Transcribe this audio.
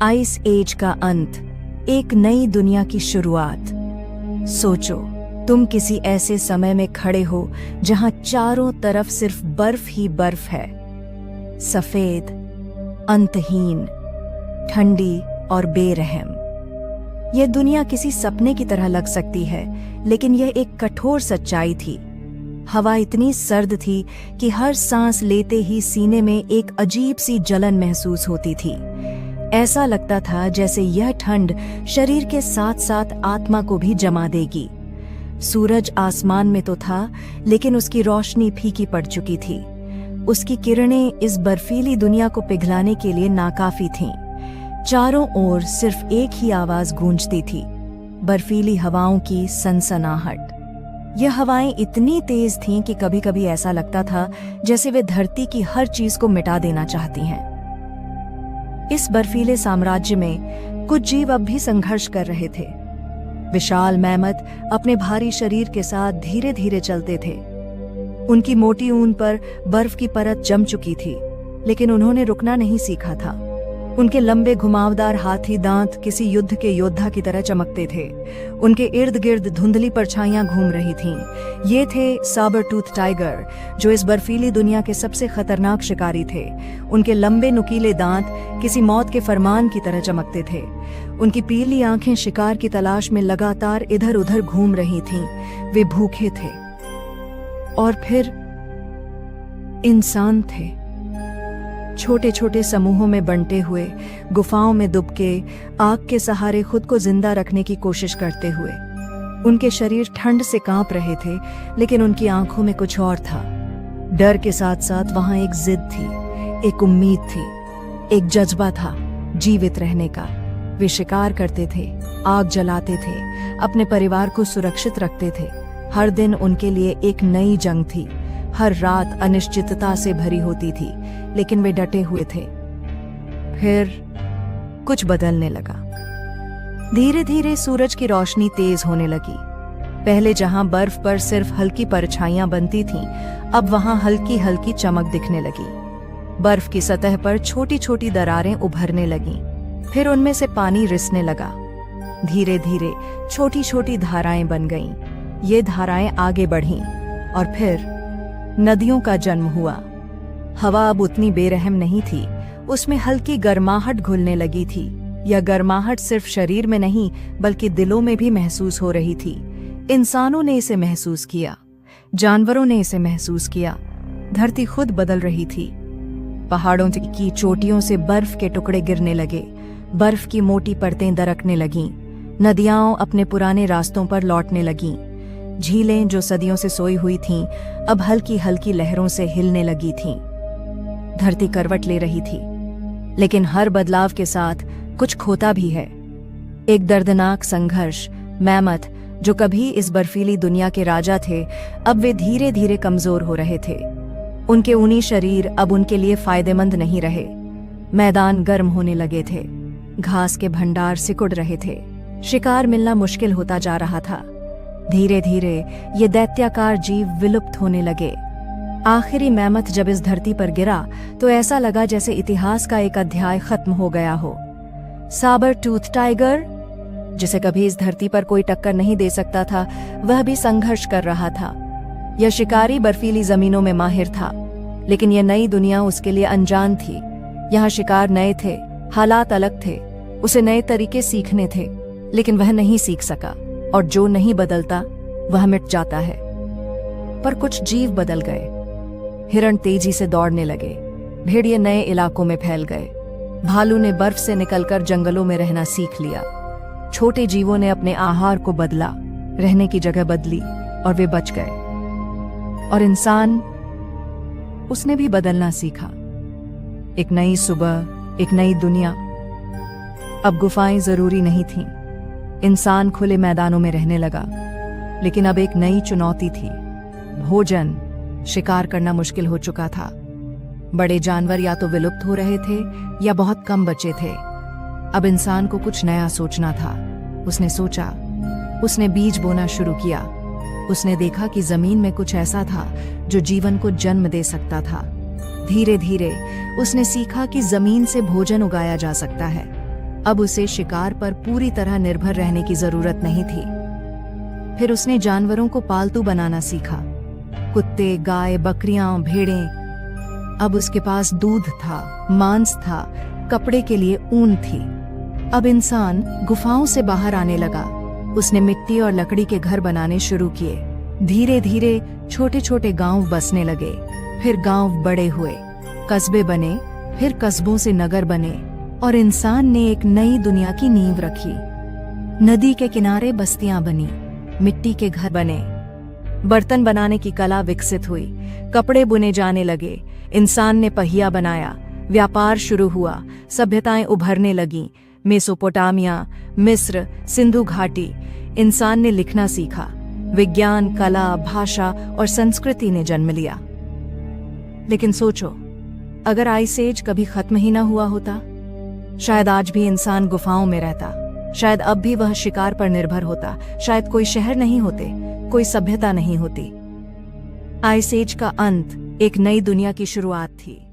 Ice as का अंत, एक नई दुनिया की शुरुआत। सोचो, तुम किसी ऐसे समय में खड़े हो जहां चारों तरफ सिर्फ बर्फ ही बर्फ है, सफेद, अंतहीन, ठंडी और बेरहम। यह दुनिया किसी सपने की तरह लग सकती है, लेकिन यह एक कठोर सच्चाई थी। हवा इतनी सर्द थी कि हर सांस लेते ही सीने में एक अजीब सी जलन महसूस होती थी। ऐसा लगता था जैसे यह ठंड शरीर के साथ साथ आत्मा को भी जमा देगी। सूरज आसमान में तो था, लेकिन उसकी रोशनी फीकी पड़ चुकी थी। उसकी किरणें इस बर्फीली दुनिया को पिघलाने के लिए नाकाफी थीं। चारों ओर सिर्फ एक ही आवाज गूंजती थी, बर्फीली हवाओं की सनसनाहट। यह हवाएं इतनी तेज थीं कि कभी-कभी ऐसा लगता था जैसे वे धरती की हर चीज को मिटा देना चाहती हैं। इस बर्फीले साम्राज्य में कुछ जीव अब भी संघर्ष कर रहे थे। विशाल मैमथ अपने भारी शरीर के साथ धीरे धीरे चलते थे। उनकी मोटी ऊन पर बर्फ की परत जम चुकी थी, लेकिन उन्होंने रुकना नहीं सीखा था। उनके लंबे घुमावदार हाथी दांत किसी युद्ध के योद्धा की तरह चमकते थे। उनके इर्द गिर्द धुंधली परछाइयां घूम रही थीं। ये थे साबर टूथ टाइगर, जो इस बर्फीली दुनिया के सबसे खतरनाक शिकारी थे। उनके लंबे नुकीले दांत किसी मौत के फरमान की तरह चमकते थे। उनकी पीली आंखें शिकार की तलाश में लगातार इधर उधर घूम रही थीं। वे भूखे थे। और फिर इंसान थे, छोटे छोटे समूहों में बंटे हुए, गुफाओं में दुबके, आग के सहारे खुद को जिंदा रखने की कोशिश करते हुए। उनके शरीर ठंड से कांप रहे थे, लेकिन उनकी आंखों में कुछ और था। डर के साथ साथ वहां एक जिद थी, एक उम्मीद थी, एक जज्बा था जीवित रहने का। वे शिकार करते थे, आग जलाते थे, अपने परिवार को सुरक्षित रखते थे। हर दिन उनके लिए एक नई जंग थी। हर रात अनिश्चितता से भरी होती थी, लेकिन वे डटे हुए थे। फिर कुछ बदलने लगा। धीरे धीरे सूरज की रोशनी तेज होने लगी। पहले जहां बर्फ पर सिर्फ हल्की परछाइयां बनती थीं, अब वहां हल्की हल्की चमक दिखने लगी। बर्फ की सतह पर छोटी छोटी दरारें उभरने लगीं। फिर उनमें से पानी रिसने लगा। धीरे धीरे छोटी छोटी धाराएं बन गईं। ये धाराएं आगे बढ़ीं और फिर नदियों का जन्म हुआ। हवा अब उतनी बेरहम नहीं थी, उसमें हल्की गर्माहट घुलने लगी थी। यह गर्माहट सिर्फ शरीर में नहीं, बल्कि दिलों में भी महसूस हो रही थी। इंसानों ने इसे महसूस किया, जानवरों ने इसे महसूस किया। धरती खुद बदल रही थी। पहाड़ों की चोटियों से बर्फ के टुकड़े गिरने लगे, बर्फ की मोटी परतें दरकने लगीं। नदियां अपने पुराने रास्तों पर लौटने लगीं। झीलें जो सदियों से सोई हुई थीं, अब हल्की हल्की लहरों से हिलने लगी थीं। धरती करवट ले रही थी, लेकिन हर बदलाव के साथ कुछ खोता भी है। एक दर्दनाक संघर्ष। मैमथ, जो कभी इस बर्फीली दुनिया के राजा थे, अब वे धीरे धीरे कमजोर हो रहे थे। उनके ऊनी शरीर अब उनके लिए फायदेमंद नहीं रहे। मैदान गर्म होने लगे थे, घास के भंडार सिकुड़ रहे थे, शिकार मिलना मुश्किल होता जा रहा था। धीरे धीरे ये दैत्याकार जीव विलुप्त होने लगे। आखिरी मैमथ जब इस धरती पर गिरा तो ऐसा लगा जैसे इतिहास का एक अध्याय खत्म हो गया हो। साबर टूथ टाइगर, जिसे कभी इस धरती पर कोई टक्कर नहीं दे सकता था, वह भी संघर्ष कर रहा था। यह शिकारी बर्फीली जमीनों में माहिर था, लेकिन यह नई दुनिया उसके लिए अनजान थी। यहाँ शिकार नए थे, हालात अलग थे, उसे नए तरीके सीखने थे, लेकिन वह नहीं सीख सका। और जो नहीं बदलता वह मिट जाता है। पर कुछ जीव बदल गए। हिरण तेजी से दौड़ने लगे, भेड़िए नए इलाकों में फैल गए, भालू ने बर्फ से निकलकर जंगलों में रहना सीख लिया। छोटे जीवों ने अपने आहार को बदला, रहने की जगह बदली और वे बच गए। और इंसान, उसने भी बदलना सीखा। एक नई सुबह, एक नई दुनिया। अब गुफाएं जरूरी नहीं थीं। इंसान खुले मैदानों में रहने लगा, लेकिन अब एक नई चुनौती थी। भोजन, शिकार करना मुश्किल हो चुका था। बड़े जानवर या तो विलुप्त हो रहे थे या बहुत कम बचे थे। अब इंसान को कुछ नया सोचना था। उसने सोचा, उसने बीज बोना शुरू किया। उसने देखा कि जमीन में कुछ ऐसा था जो जीवन को जन्म दे सकता था। धीरे धीरे उसने सीखा कि जमीन से भोजन उगाया जा सकता है। अब उसे शिकार पर पूरी तरह निर्भर रहने की जरूरत नहीं थी। फिर उसने जानवरों को पालतू बनाना सीखा। कुत्ते, गाय, बकरियां, भेड़ें। अब उसके पास दूध था, मांस था, कपड़े के लिए ऊन थी। अब इंसान गुफाओं से बाहर आने लगा। उसने मिट्टी और लकड़ी के घर बनाने शुरू किए। धीरे धीरे छोटे छोटे गांव बसने लगे। फिर गांव बड़े हुए, कस्बे बने, फिर कस्बों से नगर बने और इंसान ने एक नई दुनिया की नींव रखी। नदी के किनारे बस्तियां बनी, मिट्टी के घर बने, बर्तन बनाने की कला विकसित हुई, कपड़े बुने जाने लगे, इंसान ने पहिया बनाया, व्यापार शुरू हुआ, सभ्यताएं उभरने लगीं। मेसोपोटामिया, मिस्र, सिंधु घाटी। इंसान ने लिखना सीखा, विज्ञान, कला, भाषा और संस्कृति ने जन्म लिया। लेकिन सोचो, अगर आइस एज कभी खत्म ही ना हुआ होता, शायद आज भी इंसान गुफाओं में रहता, शायद अब भी वह शिकार पर निर्भर होता, शायद कोई शहर नहीं होते, कोई सभ्यता नहीं होती। आइस एज का अंत एक नई दुनिया की शुरुआत थी।